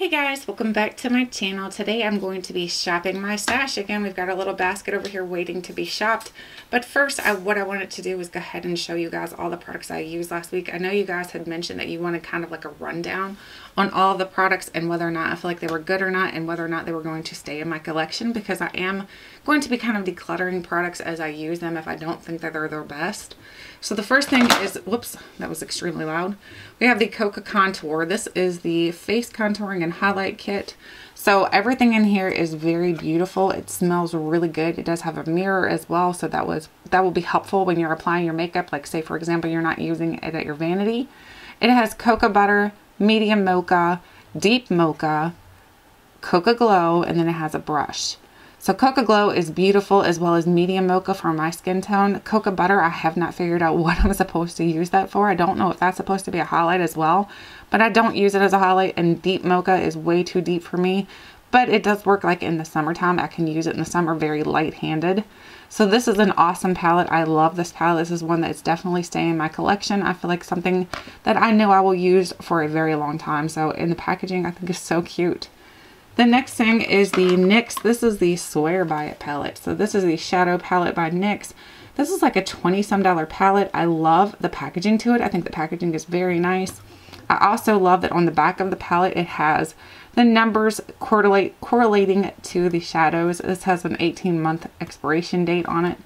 Hey guys, welcome back to my channel. Today I'm going to be shopping my stash again. We've got a little basket over here waiting to be shopped. But first, what I wanted to do was go ahead and show you guys all the products I used last week. I know you guys had mentioned that you wanted kind of like a rundown on all the products and whether or not I feel like they were good or not and whether or not they were going to stay in my collection, because I am going to be kind of decluttering products as I use them if I don't think that they're their best. So the first thing is, whoops, that was extremely loud. We have the Coca Contour. This is the face contouring and highlight kit. So everything in here is very beautiful. It smells really good. It does have a mirror as well, so that will be helpful when you're applying your makeup. Like say for example, you're not using it at your vanity. It has cocoa butter, medium mocha, deep mocha, Cocoa Glow, and then it has a brush. So Cocoa Glow is beautiful, as well as medium mocha for my skin tone. Cocoa Butter, I have not figured out what I'm supposed to use that for. I don't know if that's supposed to be a highlight as well, but I don't use it as a highlight, and Deep Mocha is way too deep for me. But it does work like in the summertime. I can use it in the summer very light-handed. So this is an awesome palette. I love this palette. This is one that's definitely staying in my collection. I feel like something that I know I will use for a very long time. So in the packaging, I think is so cute. The next thing is the NYX. This is the Swear By It palette. So this is the Shadow palette by NYX. This is like a $20-some palette. I love the packaging to it. I think the packaging is very nice. I also love that on the back of the palette it has the numbers correlating to the shadows. This has an 18-month expiration date on it.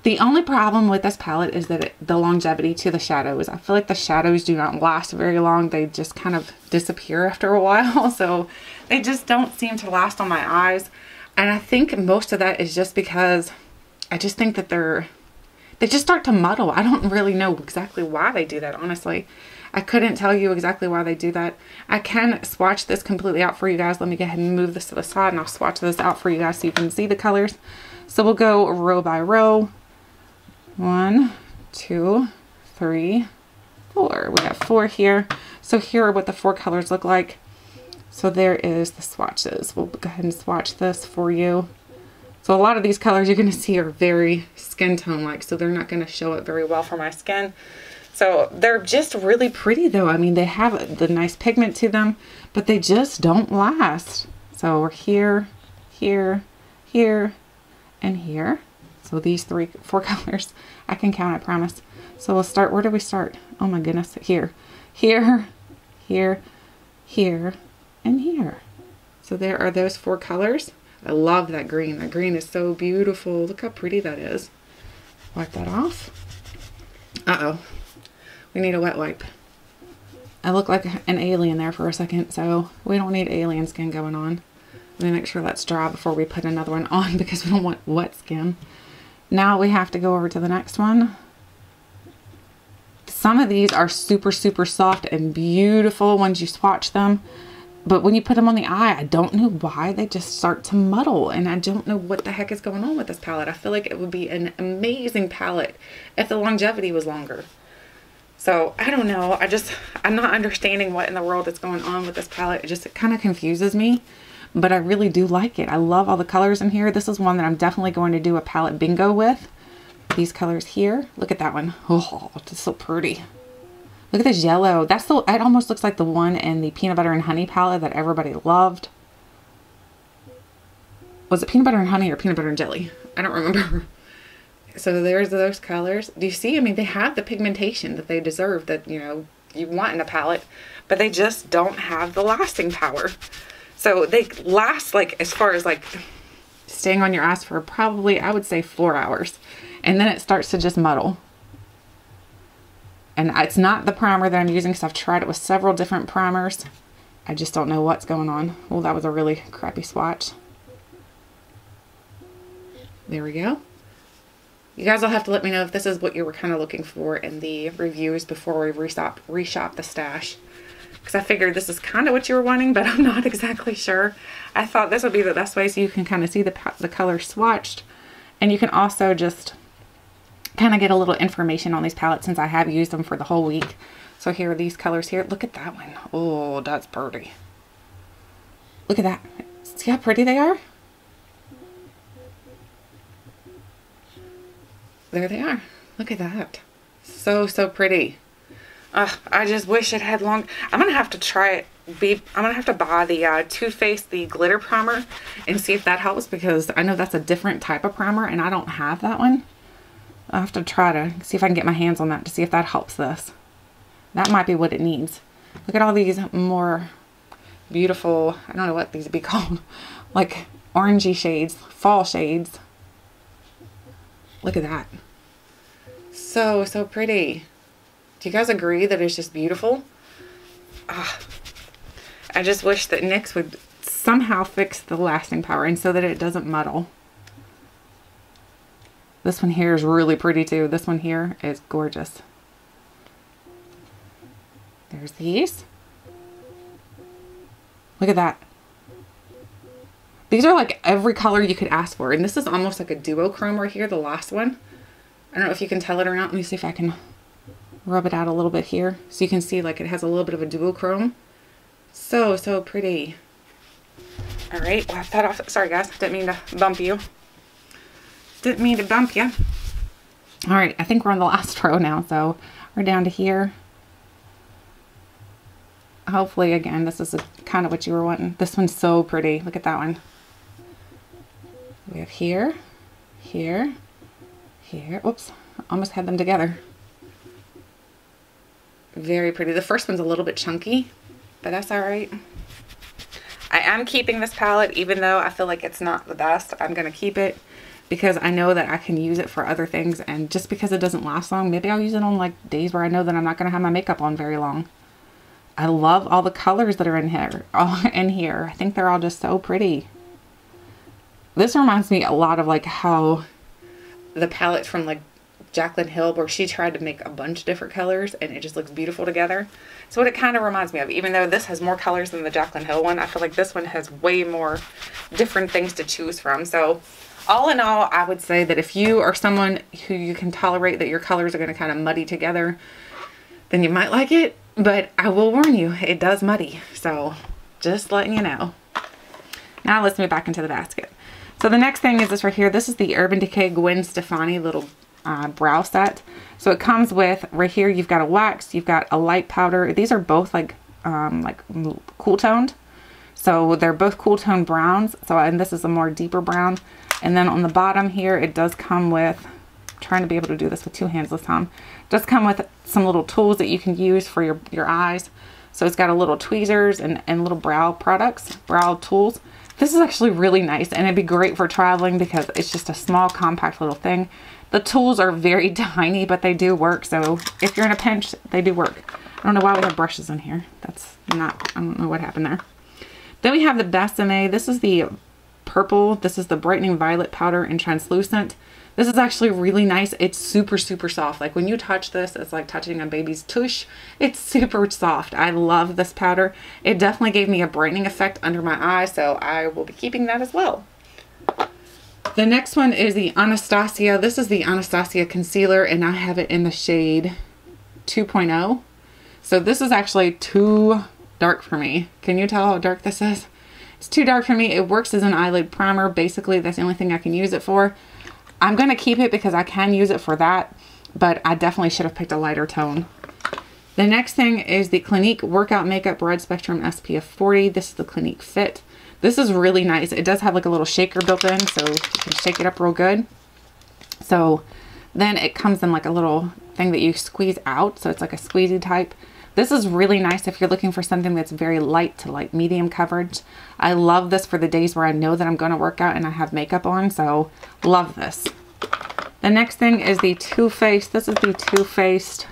The only problem with this palette is that the longevity to the shadows. I feel like the shadows do not last very long. They just kind of disappear after a while. So they just don't seem to last on my eyes. And I think most of that is just because I just think that they just start to muddle. I don't really know exactly why they do that, honestly. I couldn't tell you exactly why they do that. I can swatch this completely out for you guys. Let me go ahead and move this to the side and I'll swatch this out for you guys so you can see the colors. So we'll go row by row. 1, 2, 3, 4. We have 4 here. So here are what the 4 colors look like. So there is the swatches. We'll go ahead and swatch this for you. So a lot of these colors you're going to see are very skin tone like, so they're not going to show up very well for my skin. So they're just really pretty though. I mean, they have the nice pigment to them, but they just don't last. So we're here, here, here, and here. So these 4 colors, I can count, I promise. So we'll start, where do we start? Oh my goodness, here, here, here, here, and here. So there are those 4 colors. I love that green. That green is so beautiful. Look how pretty that is. Wipe that off. Uh-oh. We need a wet wipe. I look like an alien there for a second, so we don't need alien skin going on. Let me make sure that's dry before we put another one on because we don't want wet skin. Now we have to go over to the next one. Some of these are super, super soft and beautiful once you swatch them. But when you put them on the eye, I don't know why they just start to muddle. And I don't know what the heck is going on with this palette. I feel like it would be an amazing palette if the longevity was longer. So I don't know. I'm not understanding what in the world is going on with this palette. It kind of confuses me. But I really do like it. I love all the colors in here. This is one that I'm definitely going to do a palette bingo with. These colors here. Look at that one. Oh, it's so pretty. Look at this yellow. It almost looks like the one in the peanut butter and honey palette that everybody loved. Was it peanut butter and honey or peanut butter and jelly? I don't remember. So there's those colors. Do you see? I mean, they have the pigmentation that they deserve, that, you know, you want in a palette, but they just don't have the lasting power. So they last, like, as far as like staying on your eyes for probably, I would say 4 hours. And then it starts to just muddle. And it's not the primer that I'm using because I've tried it with several different primers. I just don't know what's going on. Well, that was a really crappy swatch. There we go. You guys will have to let me know if this is what you were kind of looking for in the reviews before we reshop the stash. Because I figured this is kind of what you were wanting, but I'm not exactly sure. I thought this would be the best way so you can kind of see the color swatched. And you can also just kind of get a little information on these palettes since I have used them for the whole week. So here are these colors here. Look at that one. Oh, that's pretty. Look at that. See how pretty they are? There they are. Look at that. So, so pretty. I just wish it had long. I'm going to have to try it gonna have to buy the Too Faced, the glitter primer, and see if that helps, because I know that's a different type of primer and I don't have that one. I'll have to try to see if I can get my hands on that to see if that helps this. That might be what it needs. Look at all these more beautiful, I don't know what these would be called, like orangey shades, fall shades. Look at that. So pretty. Do you guys agree that it's just beautiful? I just wish that NYX would somehow fix the lasting power and so that it doesn't muddle. This one here is really pretty too. This one here is gorgeous. There's these. Look at that. These are like every color you could ask for. And this is almost like a duochrome right here, the last one. I don't know if you can tell it or not. Let me see if I can rub it out a little bit here. So you can see like it has a little bit of a duochrome. So pretty. All right, wipe that off. Sorry guys, didn't mean to bump you. Didn't mean to bump you. All right, I think we're on the last row now. So we're down to here. Hopefully, again, this is kind of what you were wanting. This one's so pretty. Look at that one. We have here, here, here. Oops, almost had them together. Very pretty. The first one's a little bit chunky, but that's all right. I am keeping this palette, even though I feel like it's not the best. I'm going to keep it because I know that I can use it for other things. And just because it doesn't last long, maybe I'll use it on like days where I know that I'm not going to have my makeup on very long. I love all the colors that are in here. I think they're all just so pretty. This reminds me a lot of like how the palette from like Jaclyn Hill, where she tried to make a bunch of different colors and it just looks beautiful together. So what it kind of reminds me of, even though this has more colors than the Jaclyn Hill one, I feel like this one has way more different things to choose from. So all in all, I would say that if you are someone who you can tolerate that your colors are going to kind of muddy together, then you might like it. But I will warn you, it does muddy. So just letting you know. Now let's move back into the basket. So the next thing is this right here. This is the Urban Decay Gwen Stefani little brow set. So it comes with, right here, you've got a wax, you've got a light powder. These are both like cool toned. So they're both cool toned browns. So, and this is a more deeper brown. And then on the bottom here, it does come with, I'm trying to be able to do this with two hands this time. It does come with some little tools that you can use for your eyes. So it's got a little tweezers and little brow products, brow tools. This is actually really nice, and it'd be great for traveling because it's just a small, compact little thing. The tools are very tiny, but they do work. So if you're in a pinch, they do work. I don't know why we have brushes in here. That's not, I don't know what happened there. Then we have the Besame. This is the purple. This is the brightening violet powder in translucent. This is actually really nice. It's super, super soft. Like when you touch this, it's like touching a baby's tush. It's super soft. I love this powder. It definitely gave me a brightening effect under my eye, so I will be keeping that as well. The next one is the Anastasia. This is the Anastasia concealer, and I have it in the shade 2.0. So this is actually too dark for me. Can you tell how dark this is? It's too dark for me. It works as an eyelid primer. Basically, that's the only thing I can use it for. I'm going to keep it because I can use it for that, but I definitely should have picked a lighter tone. The next thing is the Clinique Workout Makeup Broad Spectrum SPF 40. This is the Clinique Fit. This is really nice. It does have like a little shaker built in, so you can shake it up real good. So then it comes in like a little thing that you squeeze out, so it's like a squeezy type. This is really nice if you're looking for something that's very light to light medium coverage. I love this for the days where I know that I'm going to work out and I have makeup on, so love this. The next thing is the Too Faced. This is the Too Faced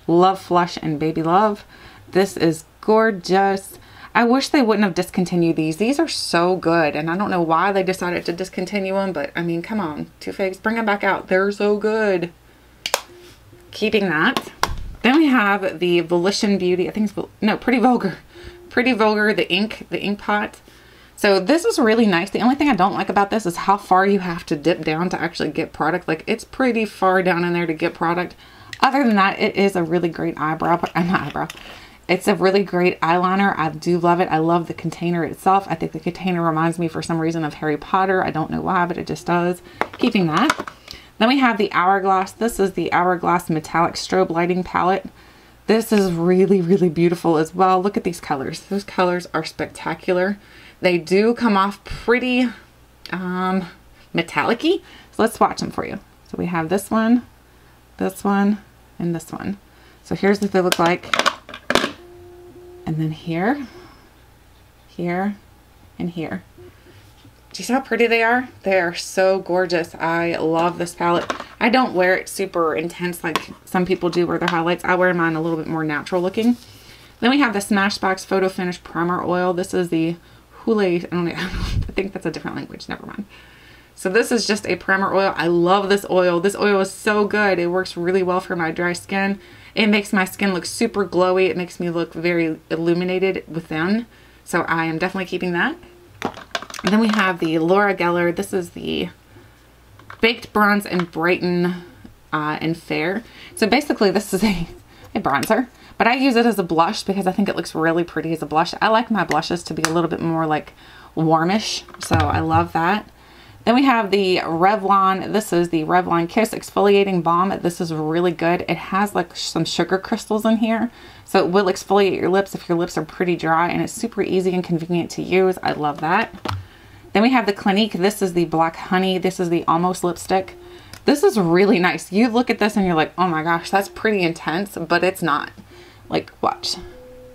Love Flush and Baby Love. This is gorgeous. I wish they wouldn't have discontinued these. These are so good, and I don't know why they decided to discontinue them, but I mean, come on, Too Faced, bring them back out. They're so good. Keeping that. Then we have the Volition Beauty, I think it's, no, Pretty Vulgar. Pretty Vulgar, the ink pot. So this is really nice. The only thing I don't like about this is how far you have to dip down to actually get product. Like it's pretty far down in there to get product. Other than that, it is a really great it's a really great eyeliner. I do love it. I love the container itself. I think the container reminds me for some reason of Harry Potter. I don't know why, but it just does. Keeping that. Then we have the Hourglass. This is the Hourglass Metallic Strobe Lighting Palette. This is really, really beautiful as well. Look at these colors. Those colors are spectacular. They do come off pretty metallic-y. So let's swatch them for you. So we have this one, and this one. So here's what they look like. And then here, here, and here. Do you see how pretty they are? They are so gorgeous. I love this palette. I don't wear it super intense like some people do wear their highlights. I wear mine a little bit more natural looking. Then we have the Smashbox Photo Finish Primer Oil. This is the Hule, I don't know, I think that's a different language, never mind. So this is just a primer oil. I love this oil. This oil is so good. It works really well for my dry skin. It makes my skin look super glowy. It makes me look very illuminated within. So I am definitely keeping that. And then we have the Laura Geller. This is the Baked Bronze and Brighten and Fair. So basically this is a bronzer, but I use it as a blush because I think it looks really pretty as a blush. I like my blushes to be a little bit more like warmish, so I love that. Then we have the Revlon. This is the Revlon Kiss Exfoliating Balm. This is really good. It has like some sugar crystals in here, so it will exfoliate your lips if your lips are pretty dry, and it's super easy and convenient to use. I love that. Then we have the Clinique. This is the Black Honey. This is the Almost Lipstick. This is really nice. You look at this and you're like, oh my gosh, that's pretty intense, but it's not. Like, watch.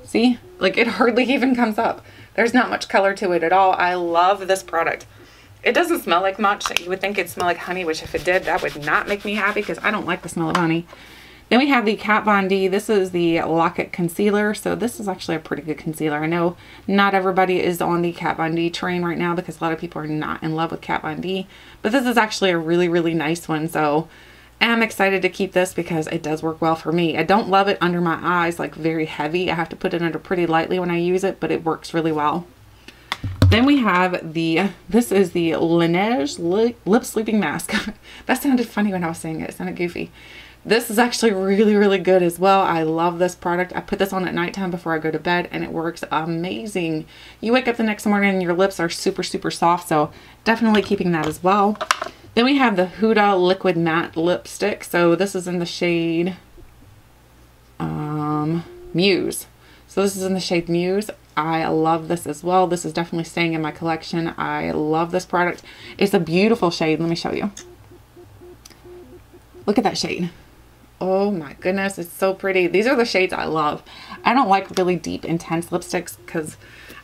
See? Like, it hardly even comes up. There's not much color to it at all. I love this product. It doesn't smell like much. You would think it'd smell like honey, which if it did, that would not make me happy because I don't like the smell of honey. Then we have the Kat Von D. This is the Lock-It Concealer. So this is actually a pretty good concealer. I know not everybody is on the Kat Von D train right now because a lot of people are not in love with Kat Von D. But this is actually a really, really nice one. So I'm excited to keep this because it does work well for me. I don't love it under my eyes, like very heavy. I have to put it under pretty lightly when I use it, but it works really well. Then we have this is the Laneige Lip Sleeping Mask. That sounded funny when I was saying it. It sounded goofy. This is actually really, really good as well. I love this product. I put this on at nighttime before I go to bed and it works amazing. You wake up the next morning and your lips are super, super soft. So definitely keeping that as well. Then we have the Huda Liquid Matte Lipstick. So this is in the shade Muse. So this is in the shade Muse. I love this as well. This is definitely staying in my collection. I love this product. It's a beautiful shade. Let me show you. Look at that shade. Oh my goodness, it's so pretty. These are the shades I love. I don't like really deep, intense lipsticks because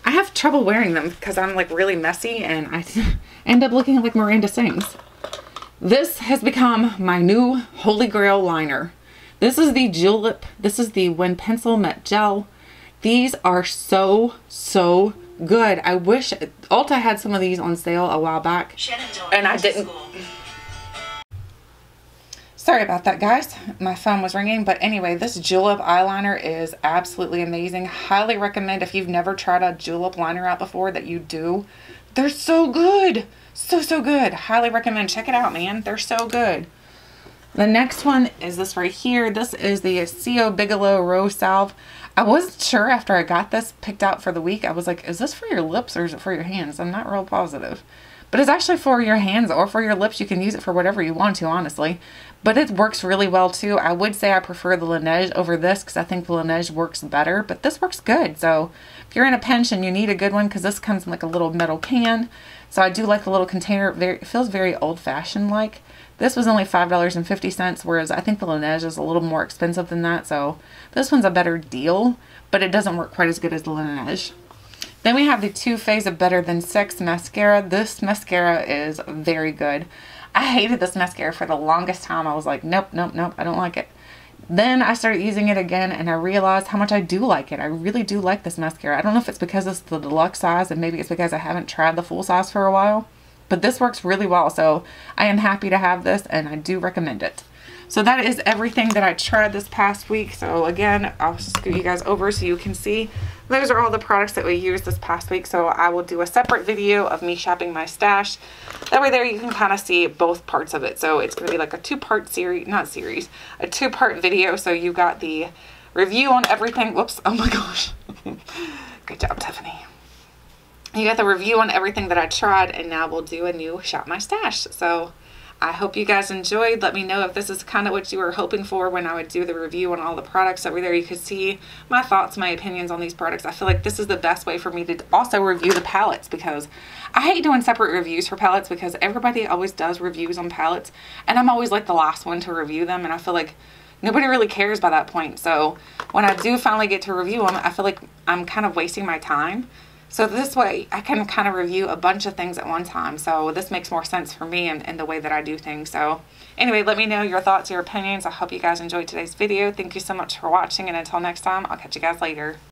I have trouble wearing them because I'm like really messy and I end up looking like Miranda Sings. This has become my new holy grail liner. This is the Julep. This is the When Pencil Met Gel. These are so, so good. I wish Ulta had some of these on sale a while back and I didn't. Sorry about that, guys. My phone was ringing. But anyway, this Julep eyeliner is absolutely amazing. Highly recommend if you've never tried a Julep liner out before that you do. They're so good. So, so good. Highly recommend. Check it out, man. They're so good. The next one is this right here. This is the C.O. Bigelow Rose Salve. I wasn't sure after I got this picked out for the week. I was like, is this for your lips or is it for your hands? I'm not real positive. But it's actually for your hands or for your lips. You can use it for whatever you want to, honestly. But it works really well too. I would say I prefer the Laneige over this because I think the Laneige works better. But this works good. So if you're in a pinch and you need a good one, because this comes in like a little metal can. So I do like the little container. It feels very old-fashioned like. This was only $5.50, whereas I think the Laneige is a little more expensive than that. So this one's a better deal, but it doesn't work quite as good as the Laneige. Then we have the Too Faced Better Than Sex mascara. This mascara is very good. I hated this mascara for the longest time. I was like, nope, nope, nope, I don't like it. Then I started using it again and I realized how much I do like it. I really do like this mascara. I don't know if it's because it's the deluxe size and maybe it's because I haven't tried the full size for a while. But this works really well, so I am happy to have this and I do recommend it. So that is everything that I tried this past week. So again, I'll scoot you guys over so you can see. Those are all the products that we used this past week. So I will do a separate video of me shopping my stash. That way there you can kind of see both parts of it. So it's going to be like a two-part series, a two-part video. So you got the review on everything. Whoops, oh my gosh. Good job, Tiffany. You got the review on everything that I tried, and now we'll do a new shop my stash. So I hope you guys enjoyed. Let me know if this is kind of what you were hoping for when I would do the review on all the products. Over there you could see my thoughts, my opinions on these products. I feel like this is the best way for me to also review the palettes, because I hate doing separate reviews for palettes because everybody always does reviews on palettes and I'm always like the last one to review them, and I feel like nobody really cares by that point. So when I do finally get to review them, I feel like I'm kind of wasting my time. So this way I can kind of review a bunch of things at one time. So this makes more sense for me and the way that I do things. So anyway, let me know your thoughts, your opinions. I hope you guys enjoyed today's video. Thank you so much for watching, and until next time, I'll catch you guys later.